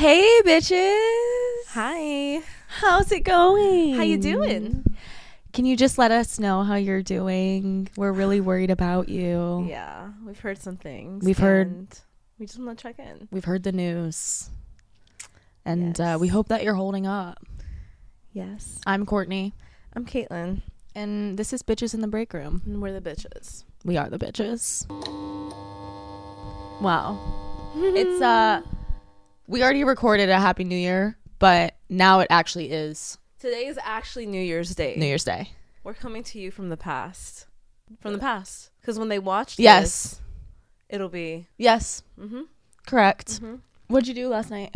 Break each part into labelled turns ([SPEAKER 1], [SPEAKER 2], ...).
[SPEAKER 1] Hey, bitches.
[SPEAKER 2] Hi.
[SPEAKER 1] How's it going?
[SPEAKER 2] How you doing?
[SPEAKER 1] Can you just let us know how you're doing? We're really worried about you.
[SPEAKER 2] Yeah, we've heard some things.
[SPEAKER 1] We've heard.
[SPEAKER 2] We just want to check in.
[SPEAKER 1] We've heard the news. And
[SPEAKER 2] Yes.
[SPEAKER 1] we hope that you're holding up.
[SPEAKER 2] Yes.
[SPEAKER 1] I'm Courtney.
[SPEAKER 2] I'm Caitlyn.
[SPEAKER 1] And this is Bitches in the Breakroom.
[SPEAKER 2] And we're the bitches.
[SPEAKER 1] We are the bitches. Wow. It's, we already recorded a Happy New Year, but now it actually is
[SPEAKER 2] Today is actually New Year's Day.
[SPEAKER 1] New Year's Day.
[SPEAKER 2] We're coming to you from the past. From the past. Because when they watch
[SPEAKER 1] Yes.
[SPEAKER 2] this, it'll be...
[SPEAKER 1] Yes.
[SPEAKER 2] Mm-hmm.
[SPEAKER 1] Correct.
[SPEAKER 2] Mm-hmm.
[SPEAKER 1] What'd you do last night?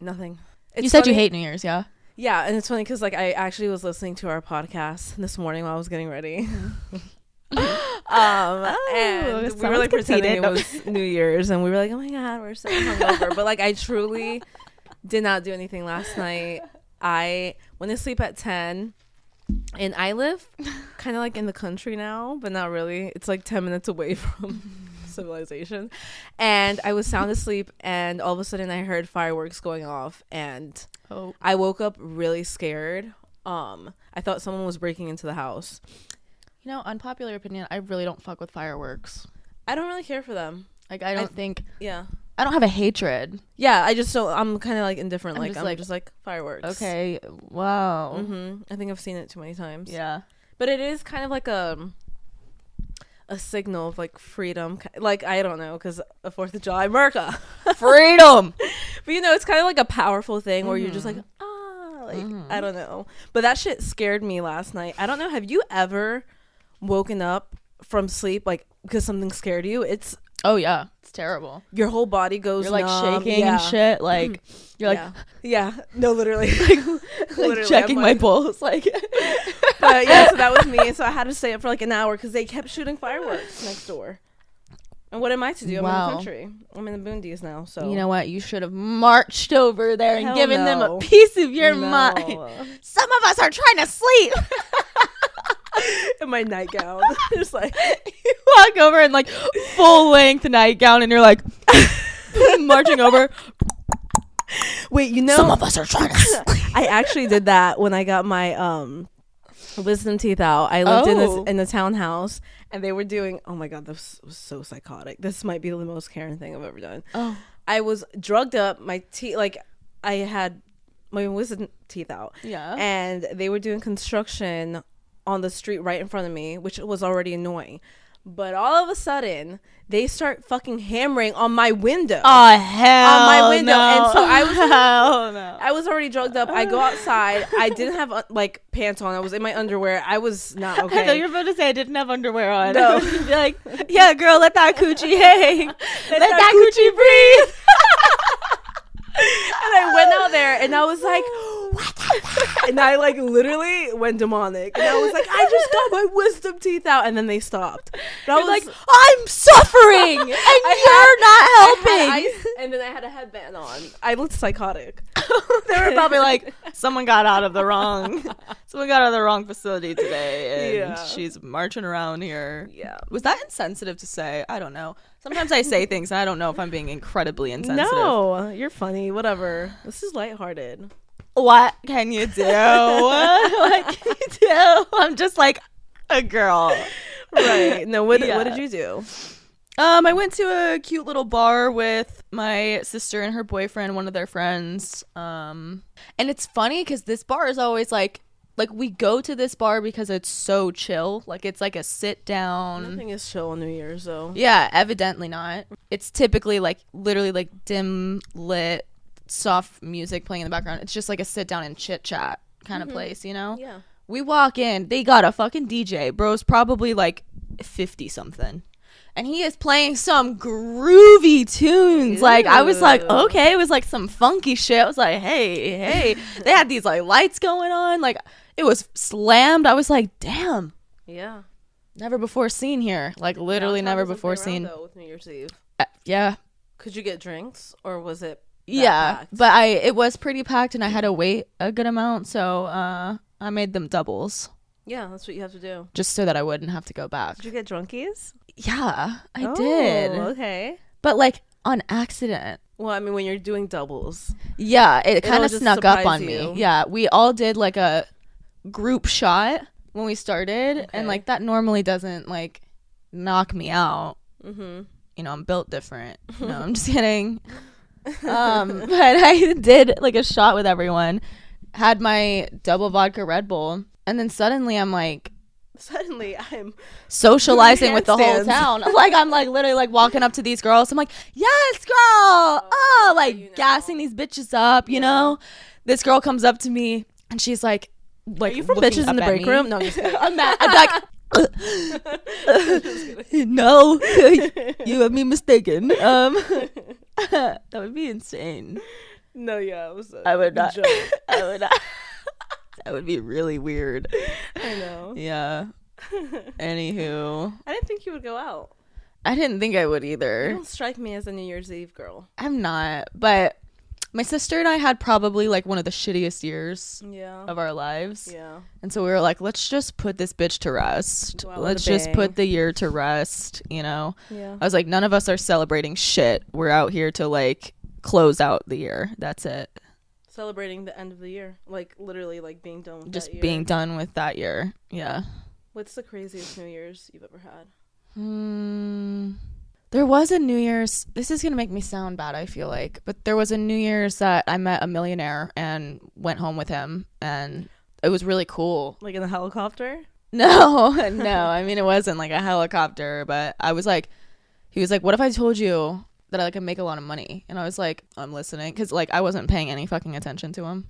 [SPEAKER 2] Nothing.
[SPEAKER 1] You said you hate New Year's, yeah?
[SPEAKER 2] Yeah, and it's funny because like I actually was listening to our podcast this morning while I was getting ready. And we were like pretending it was New Year's, and we were like, oh my god, we're so hungover. But like I truly did not do anything last night. I went to sleep at 10, and I live kind of like in the country now, but not really. It's like 10 minutes away from civilization, and I was sound asleep, and all of a sudden I heard fireworks going off, and I woke up really scared. I thought someone was breaking into the house.
[SPEAKER 1] You know, unpopular opinion, I really don't fuck with fireworks.
[SPEAKER 2] I don't really care for them.
[SPEAKER 1] Like, I don't think...
[SPEAKER 2] Yeah.
[SPEAKER 1] I don't have a hatred.
[SPEAKER 2] Yeah, I just don't... I'm kind of, like, indifferent.
[SPEAKER 1] I'm
[SPEAKER 2] just like, fireworks.
[SPEAKER 1] Okay, wow.
[SPEAKER 2] Mm-hmm. I think I've seen it too many times.
[SPEAKER 1] Yeah.
[SPEAKER 2] But it is kind of like a signal of, like, freedom. Like, I don't know, because the 4th of July, America.
[SPEAKER 1] Freedom!
[SPEAKER 2] But, you know, it's kind of like a powerful thing where you're just like, I don't know. But that shit scared me last night. I don't know. Have you ever woken up from sleep like because something scared you? It's
[SPEAKER 1] yeah, it's terrible.
[SPEAKER 2] Your whole body goes,
[SPEAKER 1] you're like
[SPEAKER 2] numb.
[SPEAKER 1] shaking and shit, like you're like
[SPEAKER 2] no, literally
[SPEAKER 1] like checking my pulse, like.
[SPEAKER 2] But yeah, so that was me, and so I had to stay up for like an hour because they kept shooting fireworks next door. And what am I to do? I'm in the country. I'm in the boondies now. So
[SPEAKER 1] you know what? You should have marched over there and given them a
[SPEAKER 2] no.
[SPEAKER 1] piece of your mind. Some of us are trying to sleep.
[SPEAKER 2] In my nightgown, just like
[SPEAKER 1] you walk over in like full length nightgown, and you're like marching over.
[SPEAKER 2] Wait, you know,
[SPEAKER 1] some of us are trying to sleep.
[SPEAKER 2] I actually did that when I got my wisdom teeth out. I lived in a townhouse, and they were doing, oh my god, this was so psychotic. This might be the most Karen thing I've ever done. I was drugged up, my teeth, like I had my wisdom teeth out, and they were doing construction on the street right in front of me, which was already annoying. But all of a sudden, they start fucking hammering on my window.
[SPEAKER 1] Oh, hell
[SPEAKER 2] on my window.
[SPEAKER 1] No.
[SPEAKER 2] And so
[SPEAKER 1] I
[SPEAKER 2] was already drugged up. I go outside. I didn't have like pants on. I was in my underwear. I was not okay.
[SPEAKER 1] I thought you were about to say I didn't have underwear on.
[SPEAKER 2] No.
[SPEAKER 1] You'd be like, yeah, girl, let that coochie hang. let that coochie breathe.
[SPEAKER 2] And I went out there, and I was like, what the fuck? And I like literally went demonic, and I was like, I just got my wisdom teeth out, and then they stopped. But I was
[SPEAKER 1] like, I'm suffering, and you're not helping.
[SPEAKER 2] And then I had a headband on. I looked psychotic.
[SPEAKER 1] They were probably like, someone got out of the wrong facility today, and she's marching around here.
[SPEAKER 2] Yeah.
[SPEAKER 1] Was that insensitive to say? I don't know. Sometimes I say things, and I don't know if I'm being incredibly insensitive.
[SPEAKER 2] No, you're funny. Whatever. This is lighthearted.
[SPEAKER 1] What can you do? What can you do? I'm just like a girl.
[SPEAKER 2] Right. No, what did you do?
[SPEAKER 1] I went to a cute little bar with my sister and her boyfriend, one of their friends. And it's funny because this bar is always like we go to this bar because it's so chill. Like it's like a sit down.
[SPEAKER 2] Nothing is chill on New Year's though.
[SPEAKER 1] Yeah, evidently not. It's typically like literally like dim lit, soft music playing in the background. It's just like a sit down and chit chat kind of place, you know?
[SPEAKER 2] Yeah.
[SPEAKER 1] We walk in, they got a fucking DJ. Bro's probably like 50 something. And he is playing some groovy tunes. Ew. Like, I was like, okay. It was like some funky shit. I was like, hey. They had these like lights going on. Like, it was slammed. I was like, damn.
[SPEAKER 2] Yeah.
[SPEAKER 1] Never before seen here. Like, literally never before seen.
[SPEAKER 2] Though, with New Year's Eve.
[SPEAKER 1] Yeah.
[SPEAKER 2] Could you get drinks, or was it?
[SPEAKER 1] Yeah,
[SPEAKER 2] packed?
[SPEAKER 1] but it was pretty packed, and I had to wait a good amount, so I made them doubles.
[SPEAKER 2] Yeah, that's what you have to do.
[SPEAKER 1] Just so that I wouldn't have to go back.
[SPEAKER 2] Did you get drunkies?
[SPEAKER 1] Yeah, I did.
[SPEAKER 2] Okay.
[SPEAKER 1] But like on accident.
[SPEAKER 2] Well, I mean, when you're doing doubles.
[SPEAKER 1] Yeah, it kind of snuck up on
[SPEAKER 2] you.
[SPEAKER 1] me. Yeah, we all did like a group shot when we started, and like that normally doesn't like knock me out. Mm-hmm. You know, I'm built different. No, I'm just kidding. But I did like a shot with everyone, had my double vodka Red Bull, and then suddenly I'm socializing with the whole town. Like I'm like literally like walking up to these girls. I'm like, yes, girl. Like gassing these bitches up, you know? This girl comes up to me and she's like
[SPEAKER 2] are you from Bitches in the Break Room? No, I'm just kidding.
[SPEAKER 1] I'm like, no, you have me mistaken. That would be insane.
[SPEAKER 2] No, yeah, it was
[SPEAKER 1] I would not. I would not. That would be really weird.
[SPEAKER 2] I know.
[SPEAKER 1] Yeah. Anywho.
[SPEAKER 2] I didn't think you would go out.
[SPEAKER 1] I didn't think I would either.
[SPEAKER 2] You don't strike me as a New Year's Eve girl.
[SPEAKER 1] I'm not. But my sister and I had probably like one of the shittiest years of our lives.
[SPEAKER 2] Yeah.
[SPEAKER 1] And so we were like, let's just put this bitch to rest. Let's just put the year to rest, you know?
[SPEAKER 2] Yeah.
[SPEAKER 1] I was like, none of us are celebrating shit. We're out here to like close out the year. That's it.
[SPEAKER 2] Celebrating the end of the year, like literally like being done with
[SPEAKER 1] just
[SPEAKER 2] that year.
[SPEAKER 1] Being done with that year. Yeah.
[SPEAKER 2] What's the craziest New Year's you've ever had?
[SPEAKER 1] There was a New Year's, this is gonna make me sound bad, I feel like, but there was a New Year's that I met a millionaire and went home with him, and it was really cool.
[SPEAKER 2] Like in a helicopter?
[SPEAKER 1] No. I mean, it wasn't like a helicopter, but he was like, what if I told you that I can make a lot of money? And I was like, I'm listening, because like I wasn't paying any fucking attention to him.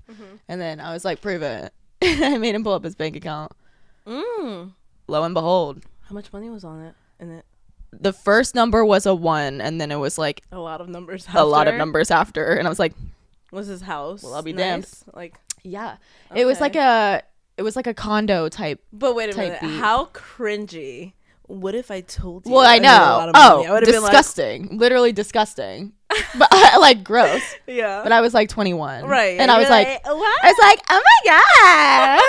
[SPEAKER 1] And then I was like, prove it. I made him pull up his bank account. Lo and behold,
[SPEAKER 2] how much money was on it? In it,
[SPEAKER 1] the first number was a 1, and then it was like
[SPEAKER 2] a lot of numbers
[SPEAKER 1] after, and I was like,
[SPEAKER 2] was his house?
[SPEAKER 1] Well, I'll be damned.
[SPEAKER 2] Like,
[SPEAKER 1] yeah, okay. It was like a condo type.
[SPEAKER 2] But wait a minute, how cringy. What if I told you?
[SPEAKER 1] Well, I know. Disgusting. Literally disgusting. But like gross.
[SPEAKER 2] Yeah.
[SPEAKER 1] But I was like 21.
[SPEAKER 2] Right.
[SPEAKER 1] And I was like,
[SPEAKER 2] what?
[SPEAKER 1] I was like, oh my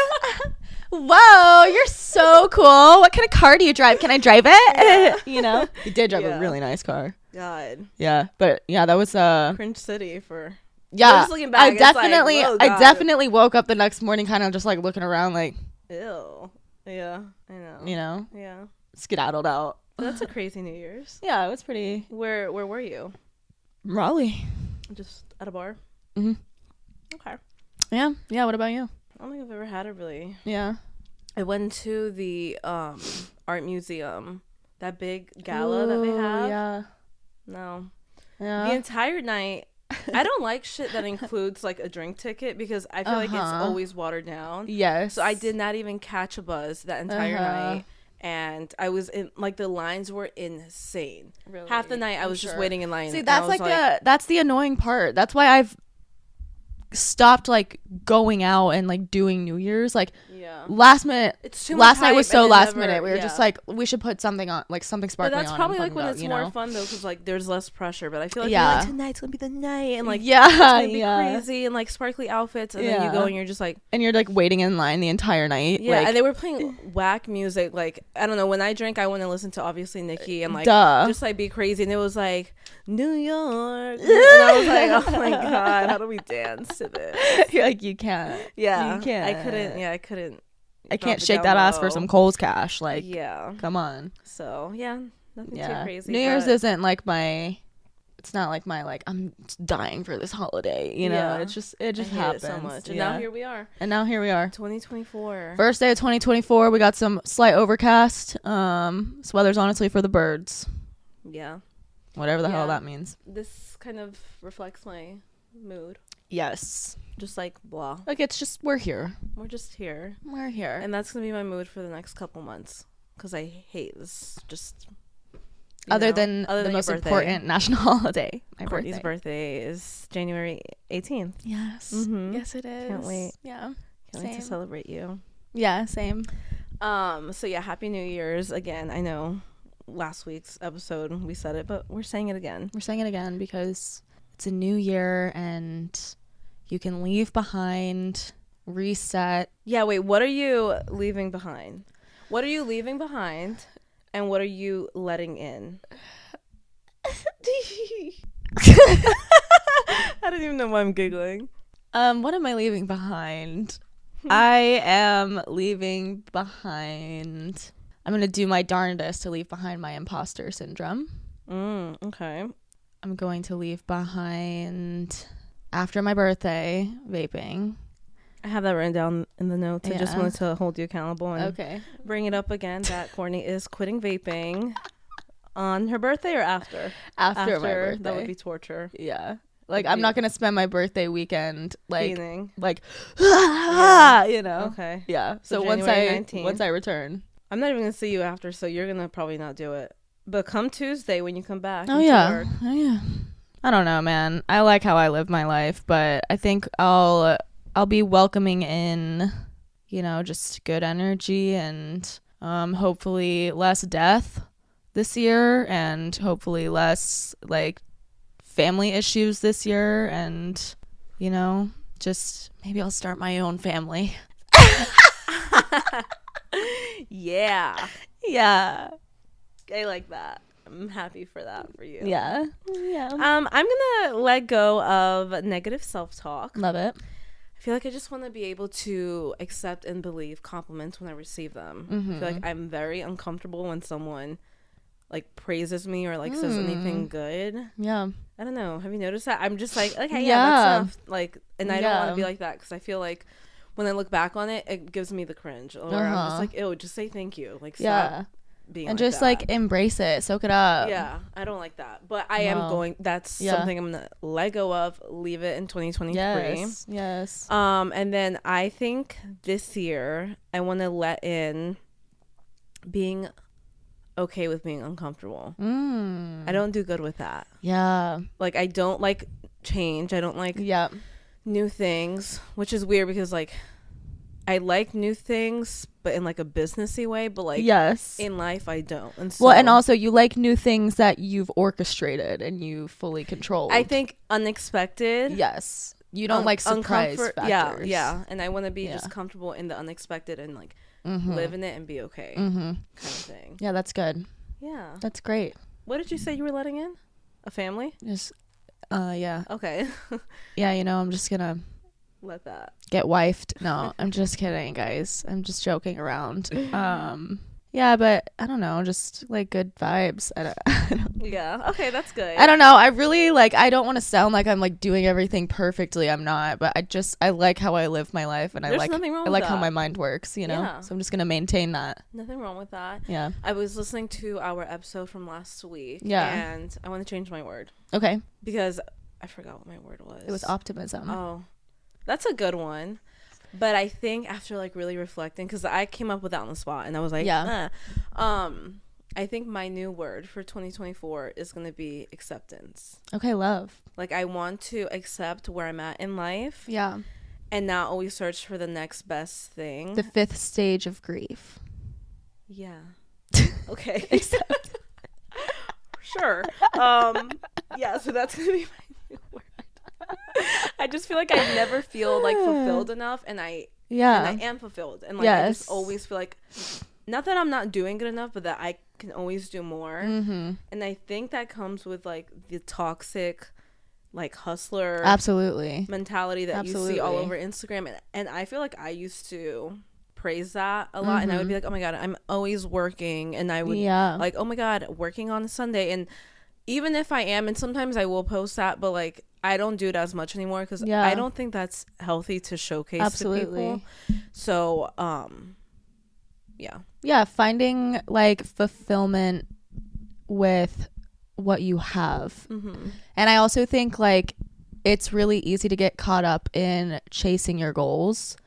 [SPEAKER 1] God. Whoa, you're so cool. What kind of car do you drive? Can I drive it? Yeah. You know? He did drive a really nice car.
[SPEAKER 2] God.
[SPEAKER 1] Yeah. But yeah, that was
[SPEAKER 2] cringe city for.
[SPEAKER 1] Yeah.
[SPEAKER 2] Just looking back,
[SPEAKER 1] I definitely woke up the next morning kind of just like looking around like,
[SPEAKER 2] ew. Yeah, I know.
[SPEAKER 1] You know?
[SPEAKER 2] Yeah.
[SPEAKER 1] Skedaddled out.
[SPEAKER 2] That's a crazy New Year's.
[SPEAKER 1] Yeah, it was pretty.
[SPEAKER 2] Where were you?
[SPEAKER 1] Raleigh.
[SPEAKER 2] Just at a bar?
[SPEAKER 1] Mm-hmm.
[SPEAKER 2] Okay.
[SPEAKER 1] Yeah, what about you?
[SPEAKER 2] I don't think I've ever had it really.
[SPEAKER 1] Yeah.
[SPEAKER 2] I went to the art museum. That big gala that they have.
[SPEAKER 1] Yeah.
[SPEAKER 2] No.
[SPEAKER 1] Yeah.
[SPEAKER 2] The entire night, I don't like shit that includes like a drink ticket because I feel like it's always watered down.
[SPEAKER 1] Yes.
[SPEAKER 2] So I did not even catch a buzz that entire night. And I was in like the lines were insane.
[SPEAKER 1] Really?
[SPEAKER 2] Half the night I was just waiting in line.
[SPEAKER 1] See, that's like that's the annoying part. That's why I've stopped like going out and like doing New Year's. Like last minute.
[SPEAKER 2] It's too much
[SPEAKER 1] last night was so last
[SPEAKER 2] minute.
[SPEAKER 1] We were just like, we should put something on, like something sparkling on.
[SPEAKER 2] But that's probably like when it's more fun though, because like there's less pressure. But I feel like tonight's gonna be the night, and like it's gonna be crazy and like sparkly outfits, and then you go and you're just like,
[SPEAKER 1] and you're like waiting in line the entire night.
[SPEAKER 2] Yeah,
[SPEAKER 1] like,
[SPEAKER 2] and they were playing whack music. Like I don't know. When I drink, I want to listen to obviously Nicki and like just like be crazy. And it was like New York, and I was like, oh my God, how do we dance to this?
[SPEAKER 1] You're like, you can't.
[SPEAKER 2] Yeah,
[SPEAKER 1] you can't.
[SPEAKER 2] I couldn't. Yeah, I couldn't.
[SPEAKER 1] I can't shake that ass for some Kohl's cash. Like, come on.
[SPEAKER 2] So yeah, nothing too crazy.
[SPEAKER 1] New Year's isn't like it's not like my like I'm dying for this holiday. You know, it just happens
[SPEAKER 2] so much. And now here we are. 2024.
[SPEAKER 1] First day of 2024. We got some slight overcast. This weather's honestly for the birds.
[SPEAKER 2] Yeah.
[SPEAKER 1] Whatever the hell that means.
[SPEAKER 2] This kind of reflects my mood.
[SPEAKER 1] Yes.
[SPEAKER 2] Just like blah.
[SPEAKER 1] Like it's just we're here.
[SPEAKER 2] We're just here.
[SPEAKER 1] We're here.
[SPEAKER 2] And that's gonna be my mood for the next couple months because I hate this. Just
[SPEAKER 1] other than the most important national holiday. My
[SPEAKER 2] Courtney's birthday is January 18th.
[SPEAKER 1] Yes.
[SPEAKER 2] Mm-hmm.
[SPEAKER 1] Yes, it is.
[SPEAKER 2] Can't wait.
[SPEAKER 1] Yeah.
[SPEAKER 2] Can't wait to celebrate you.
[SPEAKER 1] Yeah. Same.
[SPEAKER 2] So yeah, Happy New Year's again. I know last week's episode we said it, but we're saying it again.
[SPEAKER 1] We're saying it again because it's a new year and you can leave behind, reset.
[SPEAKER 2] Yeah, wait, what are you leaving behind? What are you leaving behind and what are you letting in? I don't even know why I'm giggling.
[SPEAKER 1] What am I leaving behind? I am leaving behind. I'm going to do my darndest to leave behind my imposter syndrome.
[SPEAKER 2] Okay.
[SPEAKER 1] I'm going to leave behind, after my birthday, vaping.
[SPEAKER 2] I have that written down in the notes. I just wanted to hold you accountable and bring it up again that Courtney is quitting vaping on her birthday or after?
[SPEAKER 1] After my birthday.
[SPEAKER 2] That would be torture.
[SPEAKER 1] Yeah. Like, I'm not going to spend my birthday weekend, like,
[SPEAKER 2] Feeling.
[SPEAKER 1] like, you know?
[SPEAKER 2] Okay.
[SPEAKER 1] Yeah. So once I return.
[SPEAKER 2] I'm not even going to see you after, so you're going to probably not do it. But come Tuesday when you come back.
[SPEAKER 1] Oh, yeah. I don't know, man. I like how I live my life, but I think I'll be welcoming in, you know, just good energy and hopefully less death this year and hopefully less, like, family issues this year, and, you know, just maybe I'll start my own family.
[SPEAKER 2] Yeah. I like that. I'm happy for that for you.
[SPEAKER 1] Yeah.
[SPEAKER 2] I'm gonna let go of negative self-talk.
[SPEAKER 1] Love it.
[SPEAKER 2] I feel like I just want to be able to accept and believe compliments when I receive them. I feel like I'm very uncomfortable when someone like praises me or like says anything good.
[SPEAKER 1] Yeah.
[SPEAKER 2] I don't know. Have you noticed that? I'm just like, okay, that's enough. Like, and I don't want to be like that because I feel like when I look back on it, it gives me the cringe. Or I'm just like, ew, just say thank you. Like, stop being
[SPEAKER 1] and
[SPEAKER 2] like
[SPEAKER 1] just
[SPEAKER 2] that.
[SPEAKER 1] Like embrace it, soak it up.
[SPEAKER 2] Yeah, I don't like that. But I am going, that's something I'm going to let go of, leave it in 2023.
[SPEAKER 1] Yes.
[SPEAKER 2] And then I think this year I want to let in being okay with being uncomfortable. I don't do good with that.
[SPEAKER 1] Yeah.
[SPEAKER 2] Like, I don't like change. I don't like new things, which is weird because like I like new things, but in like a businessy way, but like in life I don't. And so,
[SPEAKER 1] well, and also you like new things that you've orchestrated and you fully controlled.
[SPEAKER 2] I think unexpected.
[SPEAKER 1] Yes. You don't like surprise factors.
[SPEAKER 2] Yeah. And I want to be just comfortable in the unexpected and like live in it and be okay kind of thing.
[SPEAKER 1] Yeah, that's good.
[SPEAKER 2] Yeah.
[SPEAKER 1] That's great.
[SPEAKER 2] What did you say you were letting in? A family?
[SPEAKER 1] Just, yeah.
[SPEAKER 2] Okay.
[SPEAKER 1] Yeah, you know, I'm just gonna
[SPEAKER 2] let that
[SPEAKER 1] get wifed. No, I'm just kidding, guys. I'm just joking around. Yeah, but I don't know, just like good vibes. I don't
[SPEAKER 2] yeah, okay, that's good.
[SPEAKER 1] I don't know. I really like, I don't want to sound like I'm like doing everything perfectly. I'm not, but I like how I live my life, and
[SPEAKER 2] There's
[SPEAKER 1] I like how my mind works, you know?
[SPEAKER 2] Yeah.
[SPEAKER 1] So I'm just gonna maintain that.
[SPEAKER 2] Nothing wrong with that.
[SPEAKER 1] Yeah.
[SPEAKER 2] I was listening to our episode from last week.
[SPEAKER 1] Yeah.
[SPEAKER 2] And I want to change my word.
[SPEAKER 1] Okay.
[SPEAKER 2] Because I forgot what my word was.
[SPEAKER 1] It was optimism.
[SPEAKER 2] Oh, that's a good one. But I think after like really reflecting, because I came up with that on the spot and I was like, I think my new word for 2024 is going to be acceptance.
[SPEAKER 1] Okay, love.
[SPEAKER 2] Like, I want to accept where I'm at in life.
[SPEAKER 1] Yeah.
[SPEAKER 2] And not always search for the next best thing.
[SPEAKER 1] The 5th stage of grief.
[SPEAKER 2] Yeah. Okay. Accept. Sure. Yeah, so that's going to be my new word. I just feel like I never feel like fulfilled enough, and I am fulfilled, and like I just always feel like, not that I'm not doing good enough, but that I can always do more. And I think that comes with like the toxic like hustler mentality that you see all over Instagram, and I feel like I used to praise that a lot, and I would be like, oh my god, I'm always working, and I would like, oh my god, working on a Sunday. And even if I am, and sometimes I will post that, but like I don't do it as much anymore because I don't think that's healthy to showcase to people. So
[SPEAKER 1] finding like fulfillment with what you have. And I also think like it's really easy to get caught up in chasing your goals,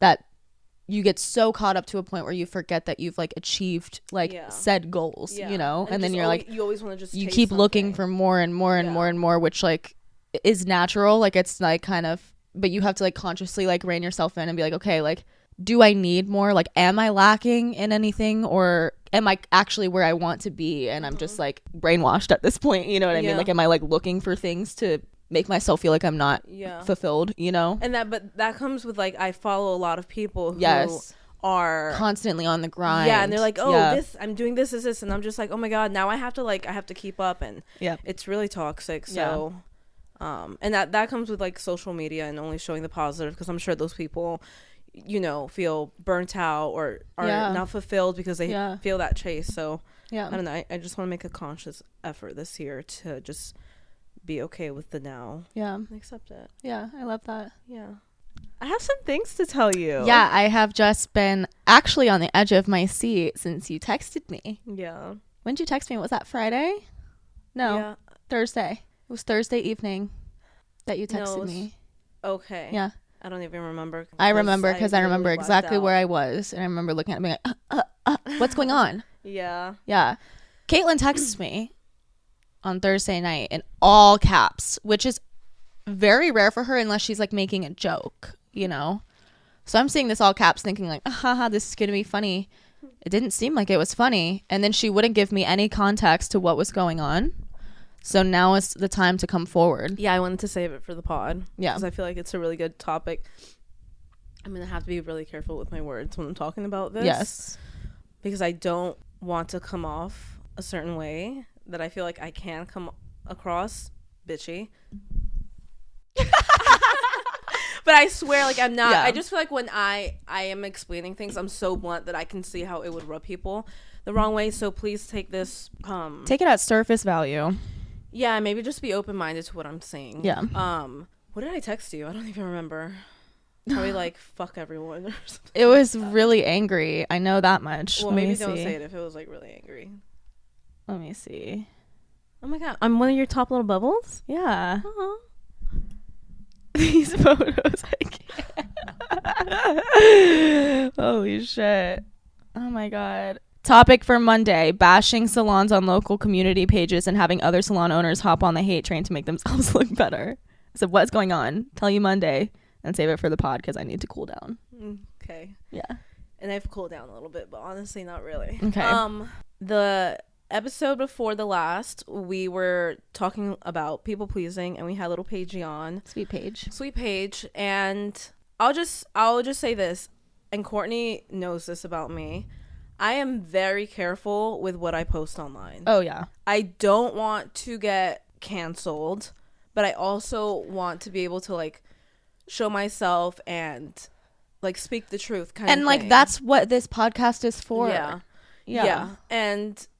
[SPEAKER 1] that you get so caught up to a point where you forget that you've like achieved like said goals, you know, and then you're like,
[SPEAKER 2] you always want to just
[SPEAKER 1] you keep looking for more and more and more and more, which like is natural. Like it's like kind of, but you have to like consciously like rein yourself in and be like, okay, like, do I need more? Like, am I lacking in anything, or am I actually where I want to be? And I'm just like brainwashed at this point, you know what I mean? Like, am I like looking for things to make myself feel like I'm not fulfilled, you know?
[SPEAKER 2] And that comes with like, I follow a lot of people who are
[SPEAKER 1] constantly on the grind.
[SPEAKER 2] Yeah, and they're like, oh, this, I'm doing this, and I'm just like, oh my god, now I have to keep up, and it's really toxic. So And that comes with like social media and only showing the positive, because I'm sure those people, you know, feel burnt out or are not fulfilled because they feel that chase. So I don't know, I just want to make a conscious effort this year to just be okay with the now. And accept it.
[SPEAKER 1] I love that.
[SPEAKER 2] I have some things to tell you.
[SPEAKER 1] I have just been actually on the edge of my seat since you texted me. When did you text me? Was that Friday? No, Thursday. It was Thursday evening that you texted me.
[SPEAKER 2] Okay.
[SPEAKER 1] Yeah.
[SPEAKER 2] I don't even remember.
[SPEAKER 1] I remember because I remember exactly where I was, and I remember looking at me like, what's going on?
[SPEAKER 2] Yeah.
[SPEAKER 1] Caitlyn texts me on Thursday night in all caps, which is very rare for her unless she's like making a joke, you know? So I'm seeing this all caps thinking like, haha, this is going to be funny. It didn't seem like it was funny. And then she wouldn't give me any context to what was going on. So now is the time to come forward.
[SPEAKER 2] I wanted to save it for the pod. Because I feel like it's a really good topic. I'm going to have to be really careful with my words when I'm talking about this.
[SPEAKER 1] Yes.
[SPEAKER 2] Because I don't want to come off a certain way that I feel like I can come across bitchy. But I swear, like, I'm not. I just feel like when I am explaining things, I'm so blunt that I can see how it would rub people the wrong way. So please take this.
[SPEAKER 1] Take it at surface value.
[SPEAKER 2] Yeah, maybe just be open-minded to what I'm saying.
[SPEAKER 1] Yeah.
[SPEAKER 2] What did I text you? I don't even remember. Probably like, fuck everyone or something.
[SPEAKER 1] It was really angry. I know that much.
[SPEAKER 2] Well, maybe don't say it if it was like really angry.
[SPEAKER 1] Let me see.
[SPEAKER 2] Oh my god, I'm one of your top little bubbles?
[SPEAKER 1] Yeah.
[SPEAKER 2] Uh-huh.
[SPEAKER 1] These photos, I can't. Holy shit. Oh my god. Topic for Monday: bashing salons on local community pages and having other salon owners hop on the hate train to make themselves look better. So what's going on? Tell you Monday and save it for the pod because I need to cool down.
[SPEAKER 2] Okay.
[SPEAKER 1] Yeah.
[SPEAKER 2] And I've cooled down a little bit, but honestly not really.
[SPEAKER 1] Okay.
[SPEAKER 2] The episode before the last, we were talking about people pleasing, and we had little Paigey on. Sweet Paige. And I'll just say this, and Courtney knows this about me. I am very careful with what I post online.
[SPEAKER 1] Oh yeah.
[SPEAKER 2] I don't want to get canceled, but I also want to be able to like show myself and like speak the truth kind of thing.
[SPEAKER 1] And like that's what this podcast is for.
[SPEAKER 2] Yeah.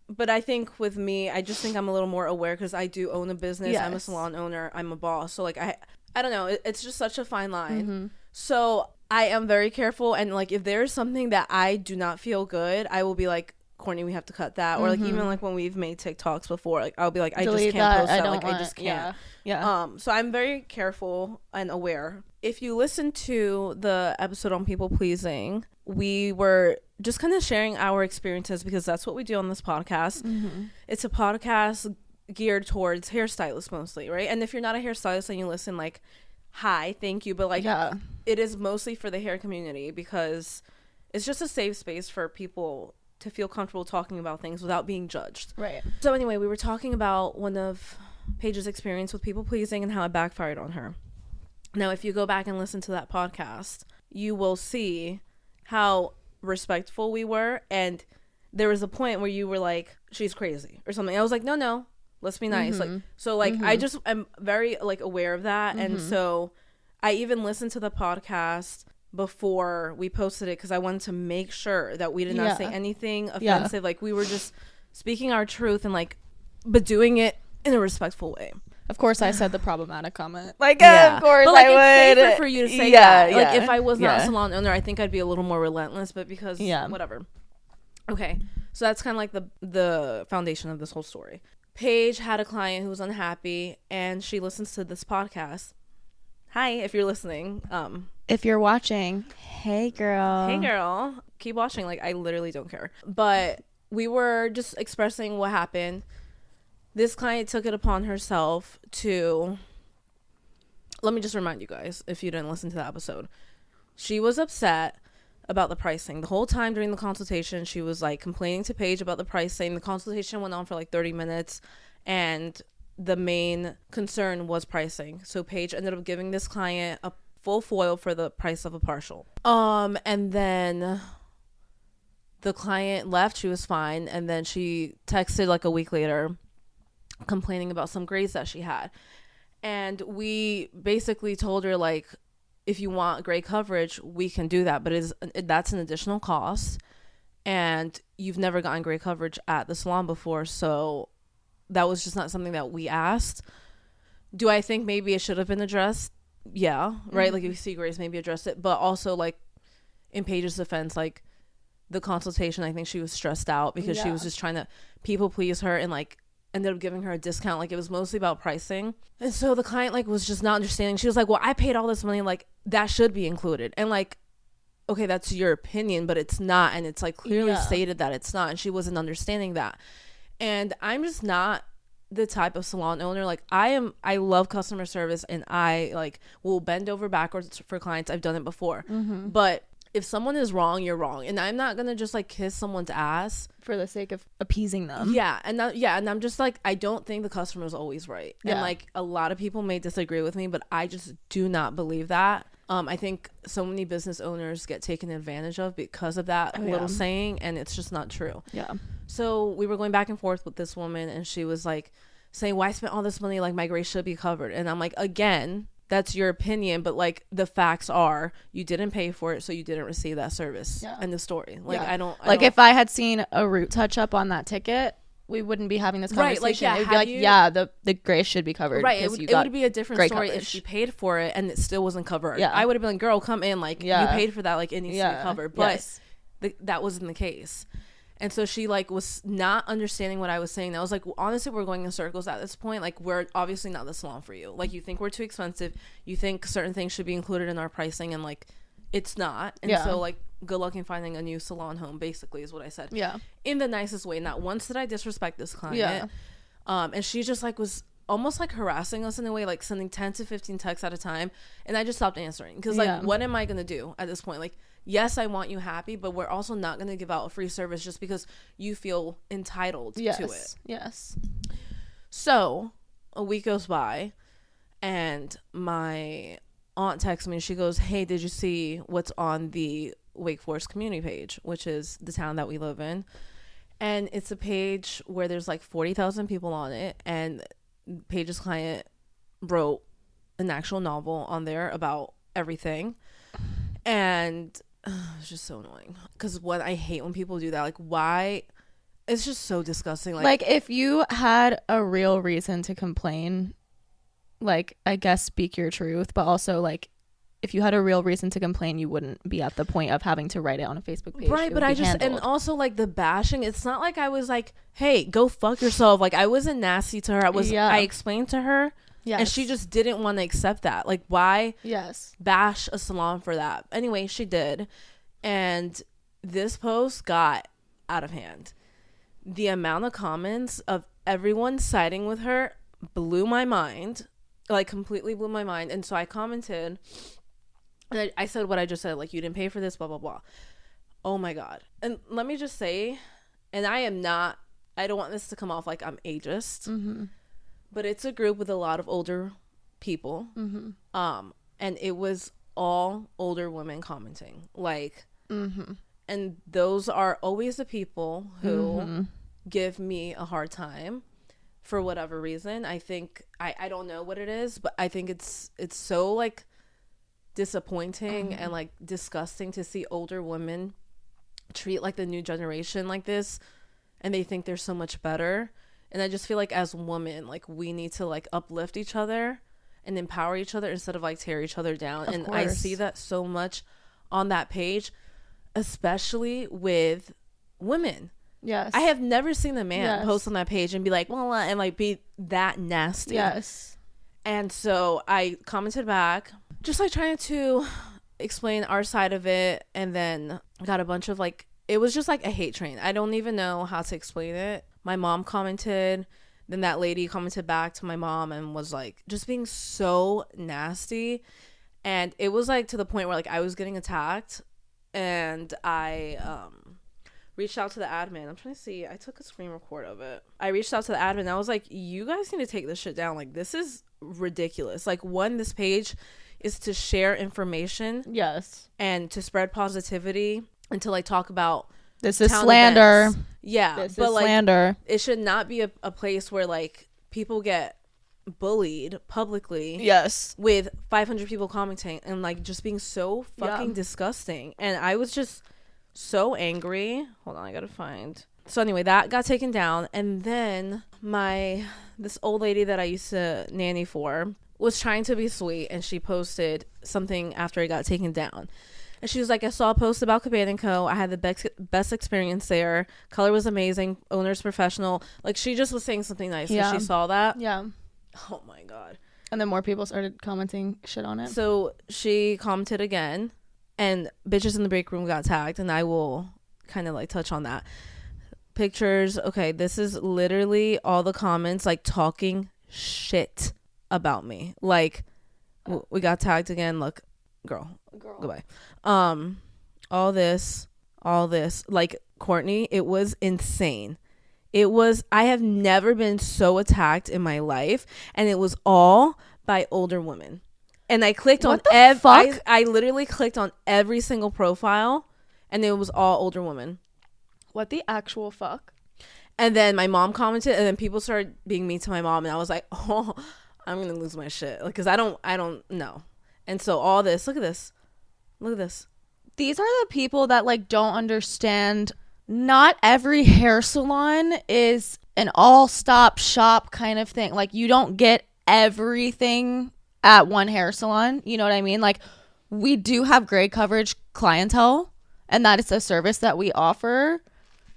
[SPEAKER 2] But I think with me, I just think I'm a little more aware because I do own a business. Yes. I'm a salon owner. I'm a boss. So like I don't know. It's just such a fine line. Mm-hmm. So I am very careful. And like if there's something that I do not feel good, I will be like, Courtney, we have to cut that. Or like even like when we've made TikToks before, like I'll be like, I just can't post that. Like I just can't. Yeah. So I'm very careful and aware. If you listen to the episode on people pleasing, we were just kind of sharing our experiences because that's what we do on this podcast. Mm-hmm. It's a podcast geared towards hairstylists mostly, right? And if you're not a hairstylist and you listen, like, hi, thank you. But like, it is mostly for the hair community because it's just a safe space for people to feel comfortable talking about things without being judged.
[SPEAKER 1] Right.
[SPEAKER 2] So anyway, we were talking about one of Paige's experience with people pleasing and how it backfired on her. Now, if you go back and listen to that podcast, you will see how respectful we were. And there was a point where you were like, she's crazy or something. I was like, no, let's be nice. Mm-hmm. Like, so like, I just am very like aware of that. Mm-hmm. And so I even listened to the podcast before we posted it because I wanted to make sure that we did not say anything offensive. Like we were just speaking our truth and like, but doing it in a respectful way.
[SPEAKER 1] Of course, I said the problematic comment. Like, of course,
[SPEAKER 2] but, like,
[SPEAKER 1] I
[SPEAKER 2] it's
[SPEAKER 1] would.
[SPEAKER 2] safer for you to say that. Like, if I was not a salon owner, I think I'd be a little more relentless. But because, whatever. Okay, so that's kind of like the foundation of this whole story. Paige had a client who was unhappy, and she listens to this podcast. Hi, if you're listening.
[SPEAKER 1] If you're watching, hey, girl.
[SPEAKER 2] Keep watching. Like, I literally don't care. But we were just expressing what happened. This client took it upon herself to, let me just remind you guys, if you didn't listen to the episode, she was upset about the pricing. The whole time during the consultation, she was like complaining to Paige about the pricing. The consultation went on for like 30 minutes and the main concern was pricing. So Paige ended up giving this client a full foil for the price of a partial. And then the client left. She was fine. And then she texted like a week later complaining about some grades that she had. And we basically told her, like, if you want gray coverage, we can do that, but that's an additional cost, and you've never gotten gray coverage at the salon before, so that was just not something that we asked. Do I think maybe it should have been addressed? Yeah, right. Like, if you see grays, maybe address it, but also, like, in Paige's defense, like, the consultation, I think she was stressed out because she was just trying to people please her, and like ended up giving her a discount. Like, it was mostly about pricing, and so the client, like, was just not understanding. She was like, well, I paid all this money, like, that should be included. And like, okay, that's your opinion, but it's not, and it's like clearly stated that it's not, and she wasn't understanding that. And I'm just not the type of salon owner. Like, I love customer service, and I like will bend over backwards for clients. I've done it before. But if someone is wrong, you're wrong, and I'm not gonna just like kiss someone's ass
[SPEAKER 1] for the sake of appeasing them.
[SPEAKER 2] And I'm just like, I don't think the customer is always right. And like, a lot of people may disagree with me, but I just do not believe that. I think so many business owners get taken advantage of because of that little saying, and it's just not true. So we were going back and forth with this woman, and she was like saying, why spend all this money? Like, my gray should be covered. And I'm like, again, that's your opinion, but like, the facts are you didn't pay for it, so you didn't receive that service. And the story, like, I don't
[SPEAKER 1] if I had seen a root touch up on that ticket, we wouldn't be having this conversation. Right, like, it would be like, the gray should be covered. Right, it would be a different story if she paid for it and it still wasn't covered. I would have been like, girl, come in, like, you paid for that, like, it needs to be covered. But that wasn't the case. And so she like was not understanding what I was saying. I was like, well, honestly, we're going in circles at this point. Like, we're obviously not the salon for you. Like, you think we're too expensive. You think certain things should be included in our pricing, and like, it's not. And so like, good luck in finding a new salon home, basically, is what I said. In the nicest way. Not once did I disrespect this client. And she just like was almost like harassing us in a way, like sending 10 to 15 texts at a time. And I just stopped answering because like, what am I going to do at this point? Like, yes, I want you happy, but we're also not going to give out a free service just because you feel entitled to it. So a week goes by, and my aunt texts me. She goes, hey, did you see what's on the Wake Forest community page, which is the town that we live in? And it's a page where there's like 40,000 people on it, and Paige's client wrote an actual novel on there about everything. And it's just so annoying, because I hate when people do that. Like, why? It's just so disgusting. Like, if you had a real reason to complain, like, I guess speak your truth, but also like, if you had a real reason to complain, you wouldn't be at the point of having to write it on a Facebook page.
[SPEAKER 2] Right, but I just handled. And also like the bashing, it's not like I was like, hey, go fuck yourself. Like, I wasn't nasty to her. I explained to her. And she just didn't want to accept that. Like, why bash a salon for that? Anyway, she did. And this post got out of hand. The amount of comments of everyone siding with her blew my mind. Like, completely blew my mind. And so I commented, and I said what I just said. Like, you didn't pay for this, blah, blah, blah. Oh, my God. And let me just say, and I don't want this to come off like I'm ageist. But it's a group with a lot of older people. And it was all older women commenting. Like, and those are always the people who give me a hard time for whatever reason. I think, I don't know what it is, but I think it's so like disappointing and like disgusting to see older women treat like the new generation like this, and they think they're so much better. And I just feel like as women, like, we need to like uplift each other and empower each other instead of like tear each other down. And I see that so much on that page, especially with women. I have never seen a man post on that page and be like, well, and like be that nasty. And so I commented back, just like trying to explain our side of it, and then got a bunch of like, it was just like a hate train. I don't even know how to explain it. My mom commented, then that lady commented back to my mom and was like just being so nasty. And it was like to the point where like I was getting attacked, and I reached out to the admin. I'm trying to see, I took a screen record of it. I reached out to the admin and I was like, you guys need to take this shit down. Like, this is ridiculous. Like, one, this page is to share information and to spread positivity and to like talk about
[SPEAKER 1] this is slander.
[SPEAKER 2] This
[SPEAKER 1] is like slander.
[SPEAKER 2] It should not be a place where like people get bullied publicly.
[SPEAKER 1] Yes.
[SPEAKER 2] With 500 people commenting and like just being so fucking disgusting. And I was just so angry. Hold on, I gotta find. So anyway, that got taken down. And then this old lady that I used to nanny for was trying to be sweet, and she posted something after it got taken down. And she was like, I saw a post about Caitlyn & Co. I had the best experience there. Color was amazing. Owner's professional. Like, she just was saying something nice. Yeah. And she saw that.
[SPEAKER 1] Yeah.
[SPEAKER 2] Oh, my God.
[SPEAKER 1] And then more people started commenting shit on it.
[SPEAKER 2] So she commented again. And bitches in the break room got tagged. And I will kind of, like, touch on that. Pictures. Okay, this is literally all the comments, like, talking shit about me. Like, we got tagged again. Look, girl. Goodbye. All this, like, Courtney, it was insane. I have never been so attacked in my life, and it was all by older women. And I clicked on I literally clicked on every single profile, and it was all older women.
[SPEAKER 1] What the actual fuck?
[SPEAKER 2] And then my mom commented, and then people started being mean to my mom, and I was like, oh, I'm gonna lose my shit, like, because I don't know. And so all this, look at this.
[SPEAKER 1] These are the people that, like, don't understand. Not every hair salon is an all-stop shop kind of thing. Like, you don't get everything at one hair salon. You know what I mean? Like, we do have great coverage clientele, and that is a service that we offer.